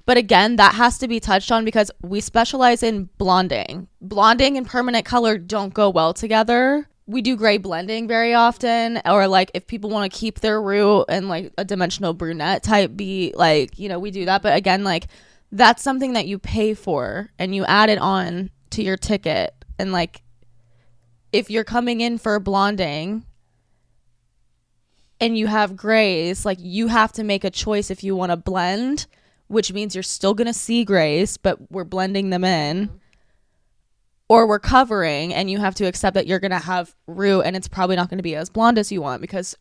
[SPEAKER 1] But again, that has to be touched on because we specialize in blonding. Blonding and permanent color don't go well together. We do gray blending very often, or like if people want to keep their root and like a dimensional brunette type be like, you know, we do that. But again, like, that's something that you pay for and you add it on to your ticket. And like, if you're coming in for blonding and you have grays, like, you have to make a choice if you want to blend, which means you're still going to see grays, but we're blending them in. Mm-hmm. Or we're covering, and you have to accept that you're going to have root, and it's probably not going to be as blonde as you want because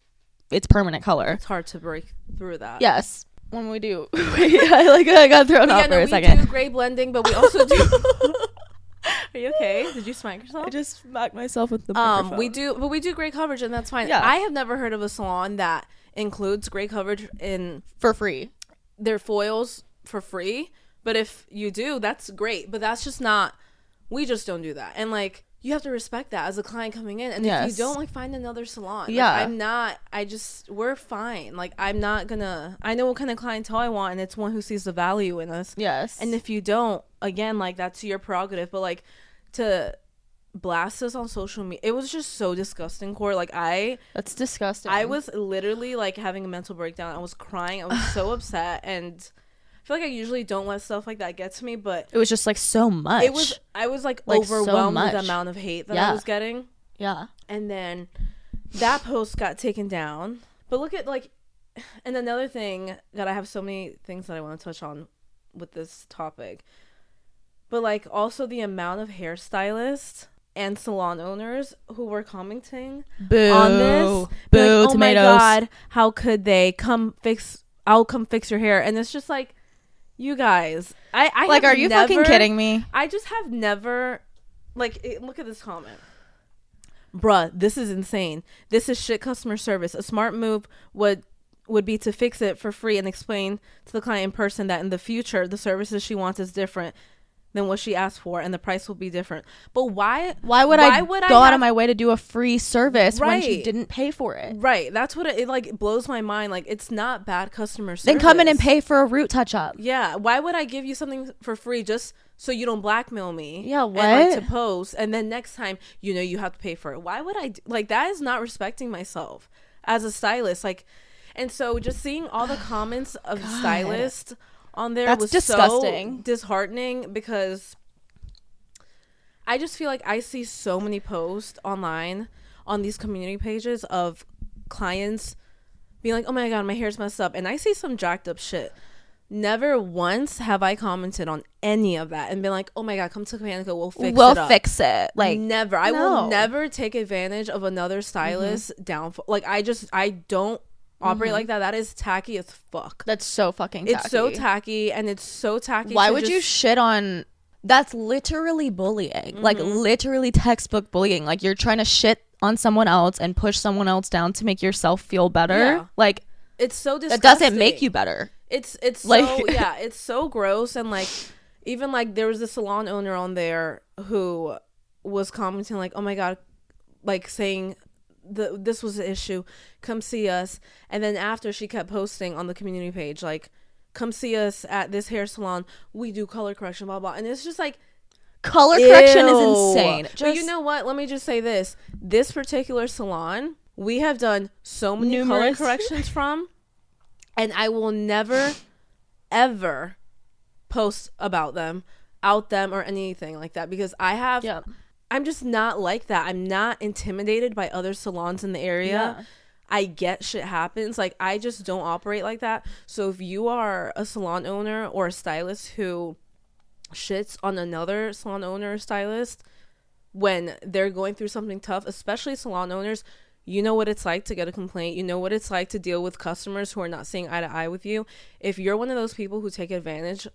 [SPEAKER 1] it's permanent color.
[SPEAKER 2] It's hard to break through that.
[SPEAKER 1] Yes. When we do. I got thrown off for a second.
[SPEAKER 2] We do gray blending, but we also do... Are you okay? Did you smack yourself?
[SPEAKER 1] I just smacked myself with the microphone.
[SPEAKER 2] We do gray coverage, and that's fine.
[SPEAKER 1] Yeah.
[SPEAKER 2] I have never heard of a salon that includes gray coverage
[SPEAKER 1] for free.
[SPEAKER 2] Their foils for free. But if you do, that's great. But that's just not... We just don't do that. And, like, you have to respect that as a client coming in. And if you don't, like, find another salon.
[SPEAKER 1] Yeah.
[SPEAKER 2] Like, we're fine. Like, I'm not gonna, I know what kind of clientele I want, and it's one who sees the value in us.
[SPEAKER 1] Yes.
[SPEAKER 2] And if you don't, again, like, that's your prerogative. But, like, to blast us on social media, it was just so disgusting, Court. Like,
[SPEAKER 1] that's disgusting.
[SPEAKER 2] I was literally, like, having a mental breakdown. I was crying. I was so upset. And I feel like I usually don't let stuff like that get to me, but
[SPEAKER 1] it was just like so much.
[SPEAKER 2] I was like overwhelmed with the amount of hate that I was getting.
[SPEAKER 1] Yeah.
[SPEAKER 2] And then that post got taken down. But look at, like, and another thing that I have so many things that I want to touch on with this topic. But, like, also the amount of hairstylists and salon owners who were commenting on this.
[SPEAKER 1] Boo,
[SPEAKER 2] like, oh
[SPEAKER 1] tomatoes.
[SPEAKER 2] My God, how could they I'll come fix your hair. And it's just like, you guys, I
[SPEAKER 1] like, are you fucking kidding me?
[SPEAKER 2] I just have never, like, look at this comment. Bruh, this is insane. This is shit customer service. A smart move would be to fix it for free and explain to the client in person that in the future, the services she wants is different than what she asked for, and the price will be different. But why would I go
[SPEAKER 1] out of my way to do a free service when she didn't pay for it?
[SPEAKER 2] Right. That's what it like blows my mind. Like, it's not bad customer service.
[SPEAKER 1] Then come in and pay for a root touch up.
[SPEAKER 2] Yeah. Why would I give you something for free just so you don't blackmail me?
[SPEAKER 1] Yeah. What?
[SPEAKER 2] And, like, to post, and then next time, you know, you have to pay for it. Why would I like that? Is not respecting myself as a stylist. Like, and so just seeing all the comments of stylists on there was disgusting. So disheartening, because I just feel like I see so many posts online on these community pages of clients being like, oh my God, my hair's messed up, and I see some jacked up shit. Never once have I commented on any of that and been like, oh my God, come to Caitlyn, we'll fix it. Like, never. I will never take advantage of another stylist's downfall. Like, I don't operate like that. That is tacky as fuck.
[SPEAKER 1] That's so fucking tacky.
[SPEAKER 2] It's so tacky, and it's so tacky.
[SPEAKER 1] Why would you shit on That's literally bullying. Like literally textbook bullying. Like you're trying to shit on someone else and push someone else down to make yourself feel better. Yeah. Like
[SPEAKER 2] it's so disgusting.
[SPEAKER 1] That doesn't make you better.
[SPEAKER 2] It's like, so it's so gross. And like even like there was a salon owner on there who was commenting like, oh my god, like saying this was the issue, come see us. And then after, she kept posting on the community page like, come see us at this hair salon, we do color correction, blah blah. And it's just like,
[SPEAKER 1] color correction is insane.
[SPEAKER 2] But you know what, let me just say this particular salon we have done so many color corrections from, and I will never ever post about them, out them, or anything like that, because I'm just not like that. I'm not intimidated by other salons in the area. I get shit happens. Like, I just don't operate like that. So if you are a salon owner or a stylist who shits on another salon owner or stylist when they're going through something tough, especially salon owners, you know what it's like to get a complaint. You know what it's like to deal with customers who are not seeing eye to eye with you. If you're one of those people who take advantage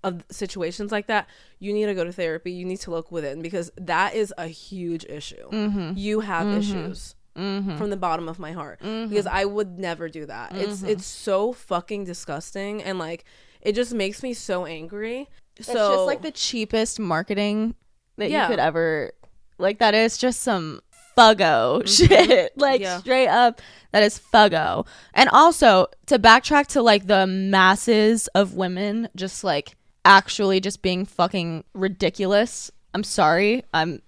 [SPEAKER 2] of situations like that, you need to go to therapy. You need to look within, because that is a huge issue. You have issues from the bottom of my heart, because I would never do that. It's so fucking disgusting, and like it just makes me so angry. It's
[SPEAKER 1] just like the cheapest marketing that you could ever, like, that is just some fuggo shit. Like straight up, that is fuggo. And also to backtrack to like the masses of women just like actually just being fucking ridiculous. I'm sorry. I'm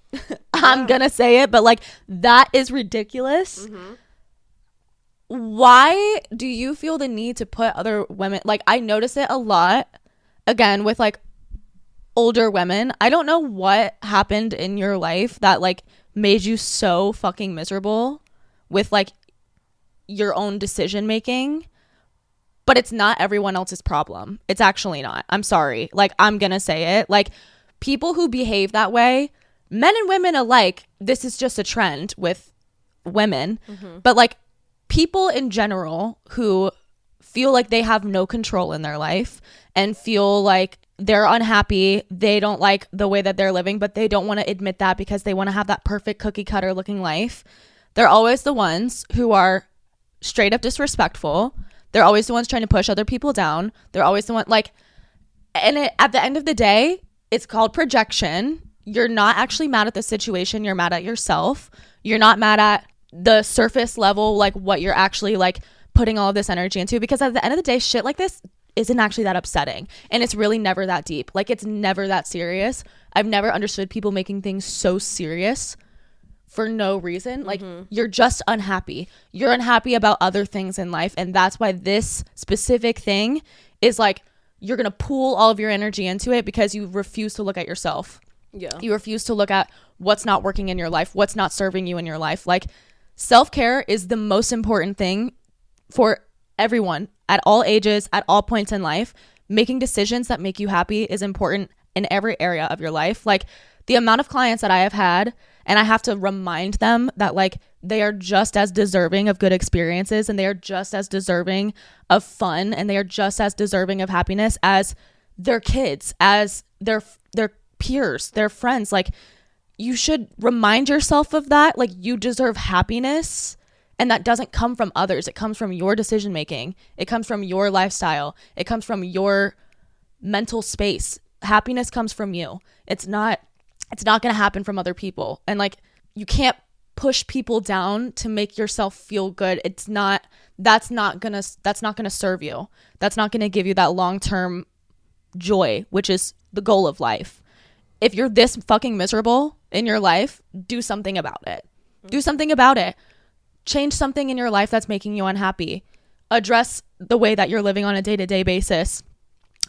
[SPEAKER 1] gonna say it, but like that is ridiculous. Why do you feel the need to put other women, like I notice it a lot again with like older women. I don't know what happened in your life that like made you so fucking miserable with like your own decision making. But it's not everyone else's problem. It's actually not. I'm sorry. Like, I'm going to say it. Like, people who behave that way, men and women alike, this is just a trend with women. But, like, people in general who feel like they have no control in their life and feel like they're unhappy, they don't like the way that they're living, but they don't want to admit that because they want to have that perfect cookie cutter looking life. They're always the ones who are straight up disrespectful. They're always the ones trying to push other people down. They're always the one, like, and at the end of the day, it's called projection. You're not actually mad at the situation. You're mad at yourself. You're not mad at the surface level, like what you're actually like putting all of this energy into, because at the end of the day, shit like this isn't actually that upsetting. And it's really never that deep. Like, it's never that serious. I've never understood people making things so serious for no reason. Like, you're just unhappy. You're unhappy about other things in life, and that's why this specific thing is like, you're gonna pool all of your energy into it because you refuse to look at yourself. You refuse to look at what's not working in your life, what's not serving you in your life. Like, self-care is the most important thing for everyone at all ages, at all points in life. Making decisions that make you happy is important in every area of your life. Like, the amount of clients that I have had, and I have to remind them that like they are just as deserving of good experiences, and they are just as deserving of fun, and they are just as deserving of happiness as their kids, as their peers, their friends. Like, you should remind yourself of that. Like, you deserve happiness, and that doesn't come from others. It comes from your decision making. It comes from your lifestyle. It comes from your mental space. Happiness comes from you. It's not going to happen from other people. And like, you can't push people down to make yourself feel good. That's not going to serve you. That's not going to give you that long-term joy, which is the goal of life. If you're this fucking miserable in your life, do something about it. Do something about it. Change something in your life that's making you unhappy. Address the way that you're living on a day-to-day basis.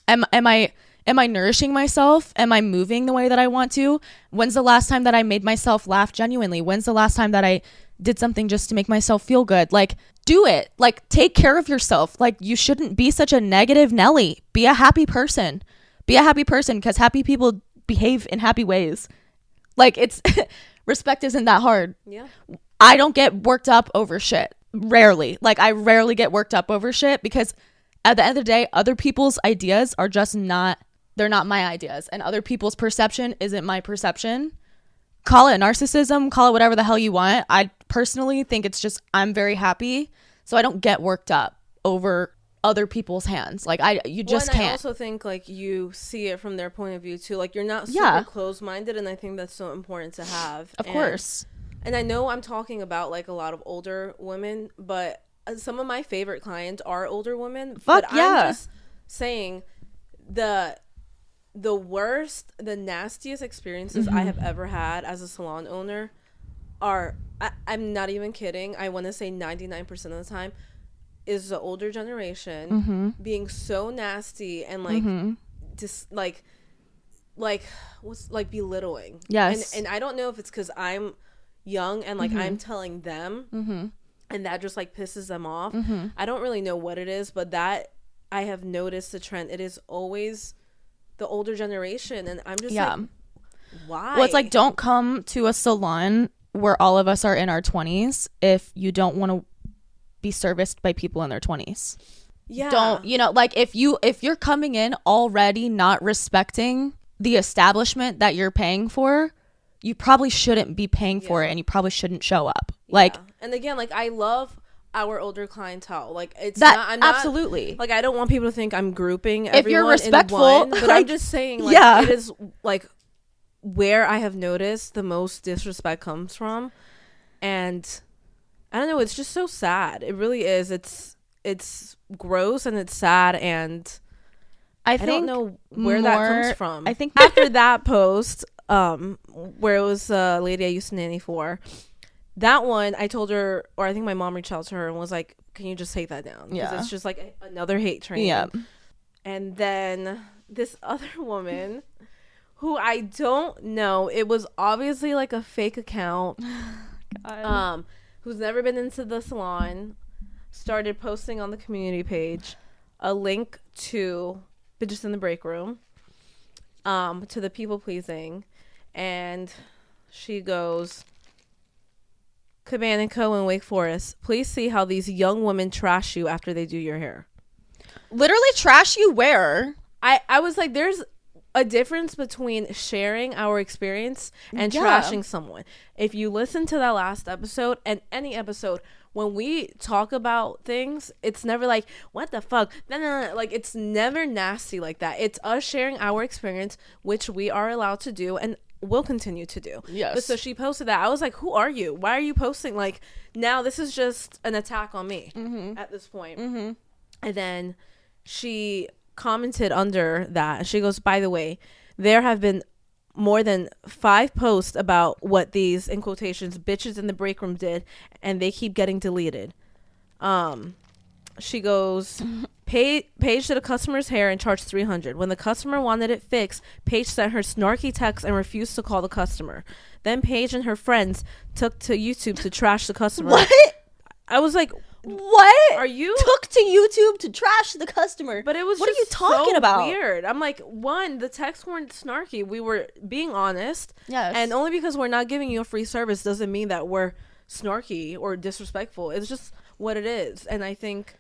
[SPEAKER 1] Am I nourishing myself? Am I moving the way that I want to? When's the last time that I made myself laugh genuinely? When's the last time that I did something just to make myself feel good? Like, do it. Like, take care of yourself. Like, you shouldn't be such a negative Nelly. Be a happy person. Be a happy person, because happy people behave in happy ways. Like, it's respect isn't that hard. Yeah. I don't get worked up over shit. Rarely. Like, I rarely get worked up over shit, because at the end of the day, other people's ideas are just not they're not my ideas, and other people's perception isn't my perception. Call it narcissism, call it whatever the hell you want. I personally think it's just, I'm very happy, so I don't get worked up over other people's hands. Like, you just can't.
[SPEAKER 2] I also think, like, you see it from their point of view too. Like, you're not super close-minded, and I think that's so important to have.
[SPEAKER 1] Of course.
[SPEAKER 2] And I know I'm talking about, like, a lot of older women, but some of my favorite clients are older women. But I'm just saying the worst, the nastiest experiences I have ever had as a salon owner are, I'm not even kidding, I want to say 99% of the time, is the older generation being so nasty and like just like what's like belittling.
[SPEAKER 1] Yes.
[SPEAKER 2] And I don't know if it's because I'm young and like I'm telling them and that just like pisses them off. I don't really know what it is, but that I have noticed the trend. It is always the older generation, and I'm just like, why?
[SPEAKER 1] Well, it's like, don't come to a salon where all of us are in our 20s if you don't want to be serviced by people in their 20s. Don't, you know, like, if you're coming in already not respecting the establishment that you're paying for, you probably shouldn't be paying for it, and you probably shouldn't show up. Like,
[SPEAKER 2] and again, like, I love our older clientele. Like, it's
[SPEAKER 1] that,
[SPEAKER 2] not, I'm not,
[SPEAKER 1] absolutely,
[SPEAKER 2] like, I don't want people to think I'm grouping
[SPEAKER 1] if you're respectful
[SPEAKER 2] in one, but like, I'm just saying, like, it is like where I have noticed the most disrespect comes from. And I don't know, it's just so sad. It really is. It's gross and it's sad, and I don't know where that comes from.
[SPEAKER 1] I think
[SPEAKER 2] after that post, where it was a lady I used to nanny for, that one, I told her, or I think my mom reached out to her and was like, can you just take that down? Because it's just like another hate train. Yeah. And then this other woman who I don't know, it was obviously like a fake account, who's never been into the salon, started posting on the community page a link to Bitches in the Breakroom, to the people pleasing, and she goes, Caitlyn and Co. in Wake Forest, please see how these young women trash you after they do your hair.
[SPEAKER 1] Literally trash you where?
[SPEAKER 2] I was like, there's a difference between sharing our experience and trashing someone. If you listen to that last episode and any episode, when we talk about things, it's never like, what the fuck? No. Like, it's never nasty like that. It's us sharing our experience, which we are allowed to do and will continue to do. Yes. But so she posted that. I was like, who are you? Why are you posting? Like, now this is just an attack on me at this point. And then she commented under that. She goes, by the way, there have been more than 5 posts about what these, in quotations, bitches in the break room did, and they keep getting deleted. She goes, Paige did a customer's hair and charged $300. When the customer wanted it fixed, Paige sent her snarky text and refused to call the customer. Then Paige and her friends took to YouTube to trash the customer.
[SPEAKER 1] What?
[SPEAKER 2] I was like,
[SPEAKER 1] what
[SPEAKER 2] are you
[SPEAKER 1] took to YouTube to trash the customer?
[SPEAKER 2] But it was
[SPEAKER 1] what
[SPEAKER 2] just
[SPEAKER 1] are you talking
[SPEAKER 2] so
[SPEAKER 1] about?
[SPEAKER 2] Weird. I'm like, one, the texts weren't snarky. We were being honest.
[SPEAKER 1] Yes.
[SPEAKER 2] And only because we're not giving you a free service doesn't mean that we're snarky or disrespectful. It's just what it is. And I think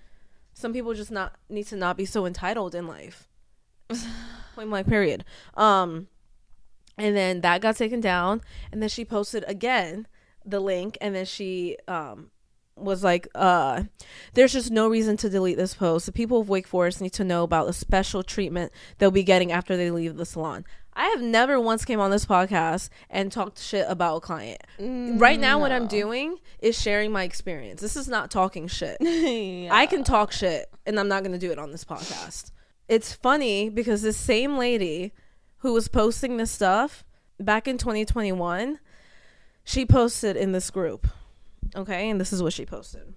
[SPEAKER 2] some people just need to not be so entitled in life. Point blank, period. And then that got taken down, and then she posted again the link, and then she was like, there's just no reason to delete this post. The people of Wake Forest need to know about the special treatment they'll be getting after they leave the salon. I have never once came on this podcast and talked shit about a client. Right now, what I'm doing is sharing my experience. This is not talking shit. I can talk shit, and I'm not going to do it on this podcast. It's funny because this same lady who was posting this stuff back in 2021, she posted in this group. Okay, and this is what she posted.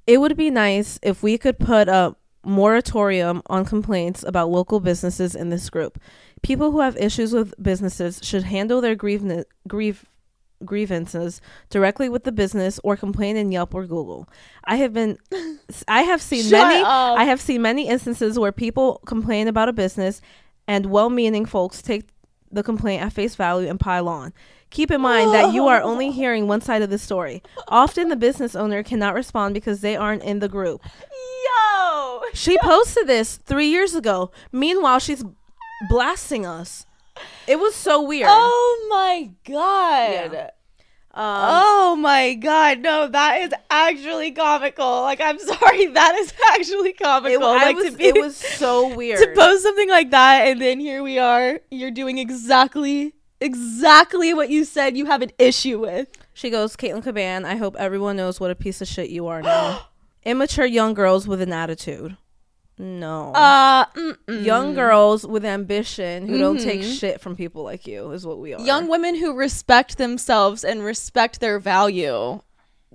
[SPEAKER 2] It would be nice if we could put a moratorium on complaints about local businesses in this group. People who have issues with businesses should handle their grievances directly with the business or complain in Yelp or Google. I have seen many instances where people complain about a business and well-meaning folks take the complaint at face value and pile on. Keep in mind that you are only hearing one side of the story. Often the business owner cannot respond because they aren't in the group.
[SPEAKER 1] No.
[SPEAKER 2] She posted this 3 years ago. Meanwhile, she's blasting us. It was so weird.
[SPEAKER 1] Oh my God.
[SPEAKER 2] Yeah.
[SPEAKER 1] Oh my God. No, that is actually comical. Like, I'm sorry. That is actually comical.
[SPEAKER 2] It was so weird.
[SPEAKER 1] To post something like that, and then here we are. You're doing exactly what you said you have an issue with.
[SPEAKER 2] She goes, Caitlyn Caban, I hope everyone knows what a piece of shit you are now. Immature young girls with an attitude. No. Young girls with ambition who don't take shit from people like you is what we are.
[SPEAKER 1] Young women who respect themselves and respect their value.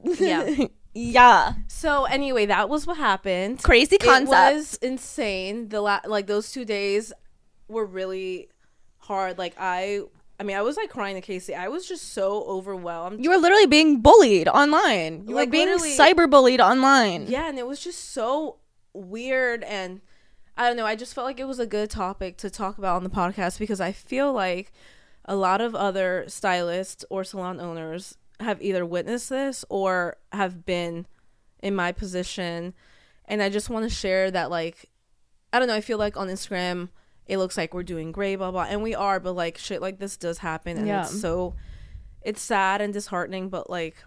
[SPEAKER 2] Yeah.
[SPEAKER 1] Yeah.
[SPEAKER 2] So anyway, that was what happened.
[SPEAKER 1] Crazy concept.
[SPEAKER 2] It was insane. Those 2 days were really hard. Like I was like crying to Casey. I was just so overwhelmed.
[SPEAKER 1] You were literally being bullied online. You were being cyberbullied online.
[SPEAKER 2] Yeah, and it was just so weird, and I don't know, I just felt like it was a good topic to talk about on the podcast because I feel like a lot of other stylists or salon owners have either witnessed this or have been in my position, and I just want to share that, like, I don't know, I feel like on Instagram it looks like we're doing great, blah blah, and we are, but like shit like this does happen, and it's sad and disheartening, but like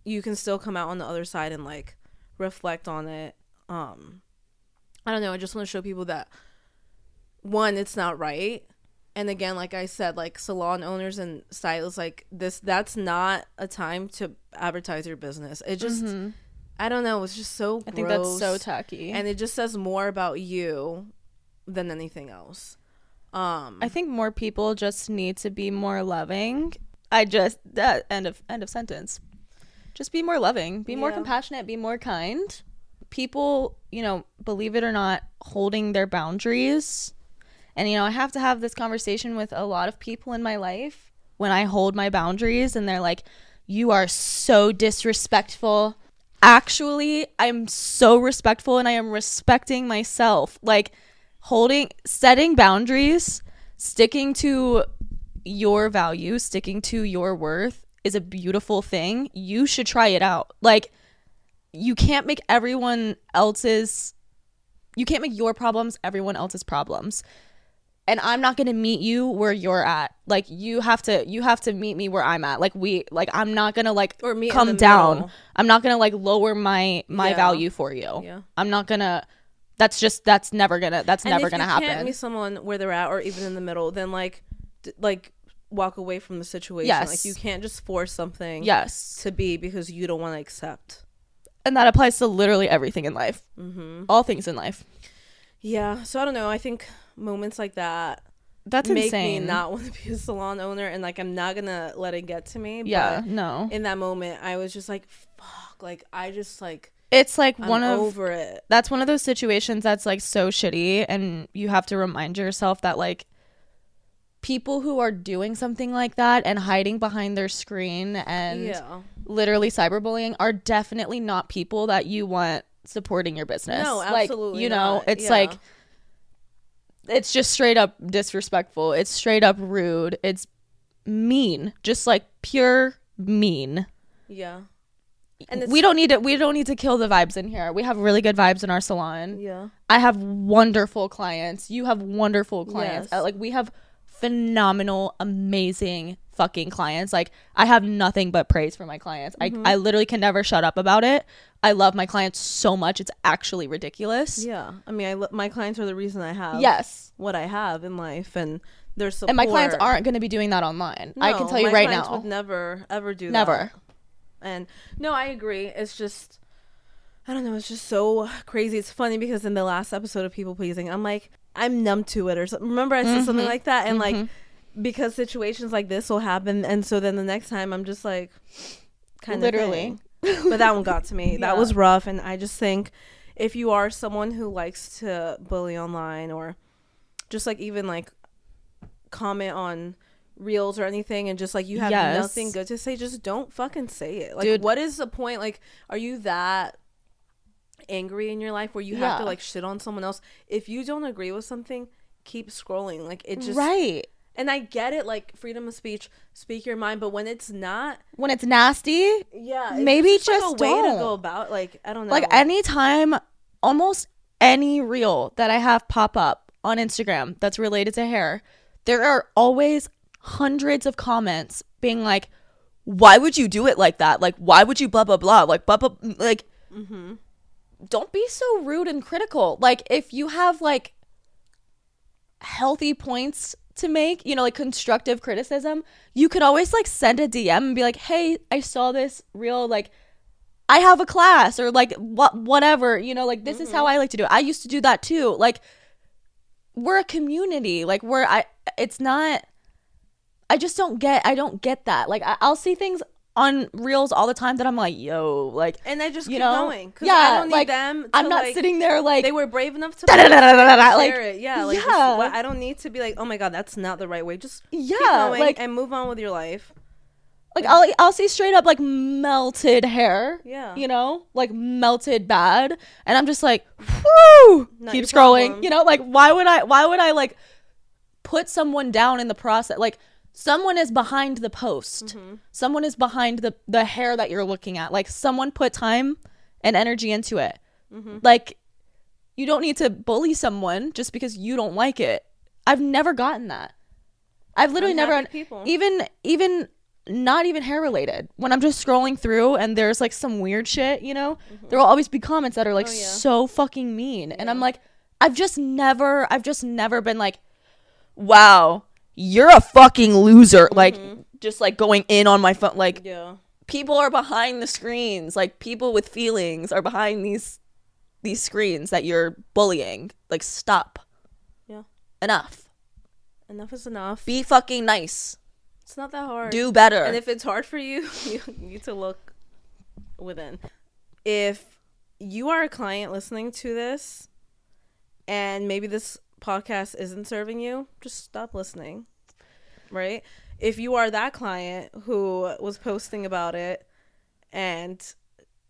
[SPEAKER 2] you can still come out on the other side and like reflect on it. I don't know, I just want to show people that, one, it's not right, and again, like I said, like salon owners and stylists, like that's not a time to advertise your business. It just I don't know, it's just so gross.
[SPEAKER 1] I think that's so tacky,
[SPEAKER 2] and it just says more about you than anything else.
[SPEAKER 1] I think more people just need to be more loving. End of sentence. Just be more loving, be more compassionate, be more kind. People, believe it or not, holding their boundaries. And, I have to have this conversation with a lot of people in my life when I hold my boundaries and they're like, you are so disrespectful. Actually, I'm so respectful and I am respecting myself. Like, setting boundaries, sticking to your values, sticking to your worth is a beautiful thing. You should try it out. Like, you can't make your problems everyone else's problems. And I'm not going to meet you where you're at. Like, you have to meet me where I'm at. I'm not going to come down. Middle. I'm not going to lower my value for you. Yeah. I'm not going to, that's never going to happen. If you can't
[SPEAKER 2] meet someone where they're at, or even in the middle, then walk away from the situation.
[SPEAKER 1] Yes.
[SPEAKER 2] Like, you can't just force something to be because you don't want to accept.
[SPEAKER 1] And that applies to literally everything in life. All things in life.
[SPEAKER 2] Yeah. So I don't know. I think moments like that
[SPEAKER 1] make insane.
[SPEAKER 2] Me not want to be a salon owner, and I'm not gonna let it get to me.
[SPEAKER 1] Yeah.
[SPEAKER 2] But
[SPEAKER 1] no.
[SPEAKER 2] In that moment, I was just like, fuck. Like, I just
[SPEAKER 1] it's like
[SPEAKER 2] I'm over it.
[SPEAKER 1] That's one of those situations that's so shitty, and you have to remind yourself that people who are doing something like that and hiding behind their screen and literally cyberbullying are definitely not people that you want supporting your business.
[SPEAKER 2] No, absolutely not.
[SPEAKER 1] It's it's just straight up disrespectful. It's straight up rude. It's mean, just pure mean.
[SPEAKER 2] Yeah.
[SPEAKER 1] And we don't need to kill the vibes in here. We have really good vibes in our salon.
[SPEAKER 2] Yeah.
[SPEAKER 1] I have wonderful clients. You have wonderful clients.
[SPEAKER 2] Yes.
[SPEAKER 1] We have phenomenal, amazing fucking clients. I have nothing but praise for my clients. I literally can never shut up about it. I love my clients so much. It's actually ridiculous.
[SPEAKER 2] Yeah. I mean, my clients are the reason I have what I have in life, and their support.
[SPEAKER 1] And my clients aren't going to be doing that online. No, I can tell you right now.
[SPEAKER 2] My clients would never, ever do that.
[SPEAKER 1] Never.
[SPEAKER 2] And no, I agree. It's just, I don't know. It's just so crazy. It's funny because in the last episode of People Pleasing, I'm numb to it or something. Remember I said something like that? And because situations like this will happen. And so then the next time I'm just kind of
[SPEAKER 1] literally.
[SPEAKER 2] But that one got to me. That was rough. And I just think if you are someone who likes to bully online, or just even comment on reels or anything, and just you have nothing good to say, just don't fucking say it. Dude, what is the point? Are you that angry in your life where you have to shit on someone else? If you don't agree with something, keep scrolling. It just
[SPEAKER 1] right.
[SPEAKER 2] And I get it, freedom of speech, speak your mind, but when it's
[SPEAKER 1] nasty, maybe just
[SPEAKER 2] a way to go about. I don't know.
[SPEAKER 1] Anytime almost any reel that I have pop up on Instagram that's related to hair, there are always hundreds of comments being like, why would you do it like that? Like, why would you blah, blah, blah? Like, blah, blah, like, don't be so rude and critical. Like, if you have, like, healthy points to make, you know, like, constructive criticism, you could always, like, send a DM and be like, hey, I saw this reel, like, I have a class, or, like, whatever, you know, like, this is how I like to do it. I used to do that, too. Like, we're a community. Like, it's not... I don't get that. Like, I'll see things on reels all the time that I'm like, yo, like,
[SPEAKER 2] and I just keep going, because
[SPEAKER 1] yeah,
[SPEAKER 2] I don't need
[SPEAKER 1] like,
[SPEAKER 2] them to,
[SPEAKER 1] I'm not
[SPEAKER 2] like,
[SPEAKER 1] sitting there like
[SPEAKER 2] they were brave enough to
[SPEAKER 1] share
[SPEAKER 2] it. Yeah, like,
[SPEAKER 1] yeah.
[SPEAKER 2] Just, I don't need to be like, oh my god, that's not the right way. Just
[SPEAKER 1] yeah,
[SPEAKER 2] keep going,
[SPEAKER 1] like,
[SPEAKER 2] and move on with your life.
[SPEAKER 1] Like, I'll see straight up, like, melted hair, you know, like, melted bad, and I'm just like, whoo, keep scrolling, problem. You know, like, why would I like put someone down in the process? Like, someone is behind the post. Someone is behind the hair that you're looking at. Like, someone put time and energy into it. Like, you don't need to bully someone just because you don't like it. I've never gotten that. I've literally never, even not even hair related. When I'm just scrolling through and there's, like, some weird shit, you know, there will always be comments that are, like, so fucking mean. And I'm like, I've just never been like, wow, you're a fucking loser. Like, just, like, going in on my phone. Like, people are behind the screens. Like, people with feelings are behind these screens that you're bullying. Like, stop. Enough is enough. Be fucking nice.
[SPEAKER 2] It's not that hard.
[SPEAKER 1] Do better.
[SPEAKER 2] And if it's hard for you, you need to look within. If you are a client listening to this and maybe this podcast isn't serving you, just stop listening, right? If you are that client who was posting about it and,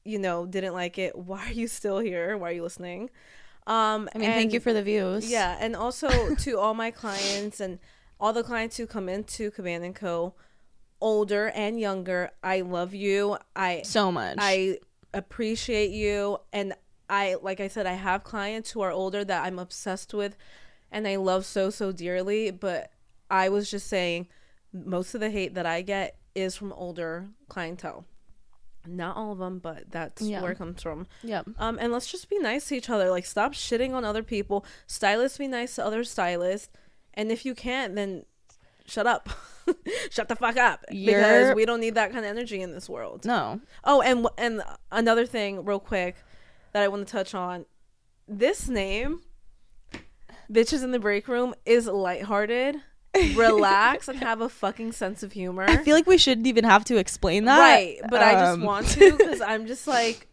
[SPEAKER 2] you know, didn't like it, why are you still here? Why are you listening?
[SPEAKER 1] Thank you for the views.
[SPEAKER 2] Yeah, and also to all my clients and all the clients who come into Cabana & Co., older and younger, I love you.
[SPEAKER 1] So much.
[SPEAKER 2] I appreciate you. And like I said, I have clients who are older that I'm obsessed with and I love so, so dearly. But I was just saying, most of the hate that I get is from older clientele. Not all of them, but that's where it comes from. Yeah. And let's just be nice to each other. Like, stop shitting on other people. Stylists, be nice to other stylists. And if you can't, then shut up. Shut the fuck up. Because we don't need that kind of energy in this world. No. Oh, and another thing real quick that I want to touch on. This name, Bitches in the Break Room, is lighthearted, relax, and have a fucking sense of humor.
[SPEAKER 1] I feel like we shouldn't even have to explain that.
[SPEAKER 2] Right. But I just want to, because I'm just like,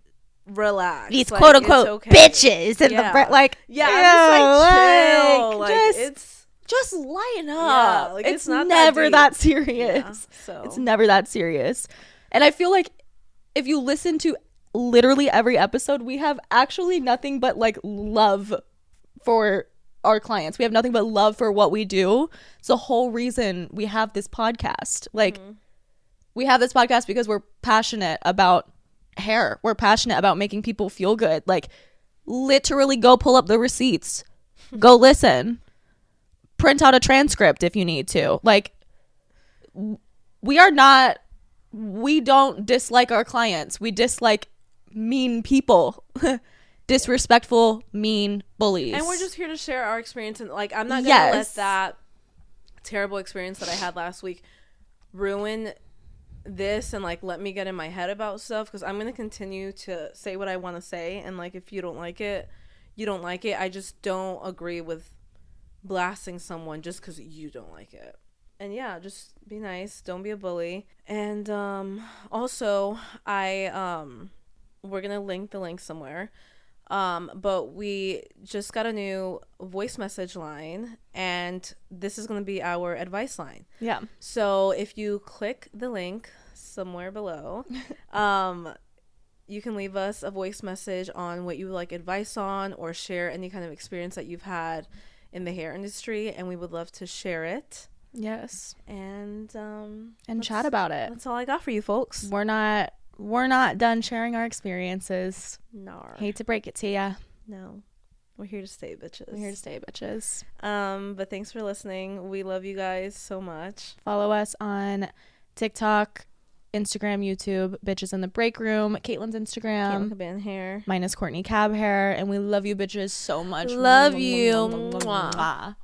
[SPEAKER 2] relax.
[SPEAKER 1] These like, quote unquote bitches in the like.
[SPEAKER 2] Yeah, I'm just like, chill. Like, it's...
[SPEAKER 1] Just lighten up.
[SPEAKER 2] Yeah, like,
[SPEAKER 1] it's not never that serious. Yeah, so. It's never that serious. And I feel like if you listen to literally every episode, we have actually nothing but like love for our clients. We have nothing but love for what we do. It's the whole reason we have this podcast. Like, we have this podcast because we're passionate about hair. We're passionate about making people feel good. Like, literally go pull up the receipts. Go listen. Print out a transcript if you need to. Like, we don't dislike our clients. We dislike mean people. Disrespectful, mean bullies.
[SPEAKER 2] And we're just here to share our experience. And like, I'm not gonna let that terrible experience that I had last week ruin this and like let me get in my head about stuff, because I'm gonna continue to say what I want to say. And like, if you don't like it, you don't like it. I just don't agree with blasting someone just because you don't like it. And yeah, just be nice, don't be a bully. And also we're gonna link the link somewhere, but we just got a new voice message line, and this is gonna be our advice line. Yeah, so if you click the link somewhere below, you can leave us a voice message on what you would like advice on, or share any kind of experience that you've had in the hair industry, and we would love to share it. Yes. And
[SPEAKER 1] chat about it.
[SPEAKER 2] That's all I got for you folks.
[SPEAKER 1] We're not done sharing our experiences.
[SPEAKER 2] No.
[SPEAKER 1] Hate to break it to ya.
[SPEAKER 2] No. We're here to stay, bitches.
[SPEAKER 1] We're here to stay, bitches.
[SPEAKER 2] But thanks for listening. We love you guys so much.
[SPEAKER 1] Follow us on TikTok, Instagram, YouTube, Bitches in the Break Room, Caitlyn's Instagram.
[SPEAKER 2] Caitlyn hair.
[SPEAKER 1] Mine is Courtney Cab Hair. And we love you bitches so much.
[SPEAKER 2] Love you. Mwah.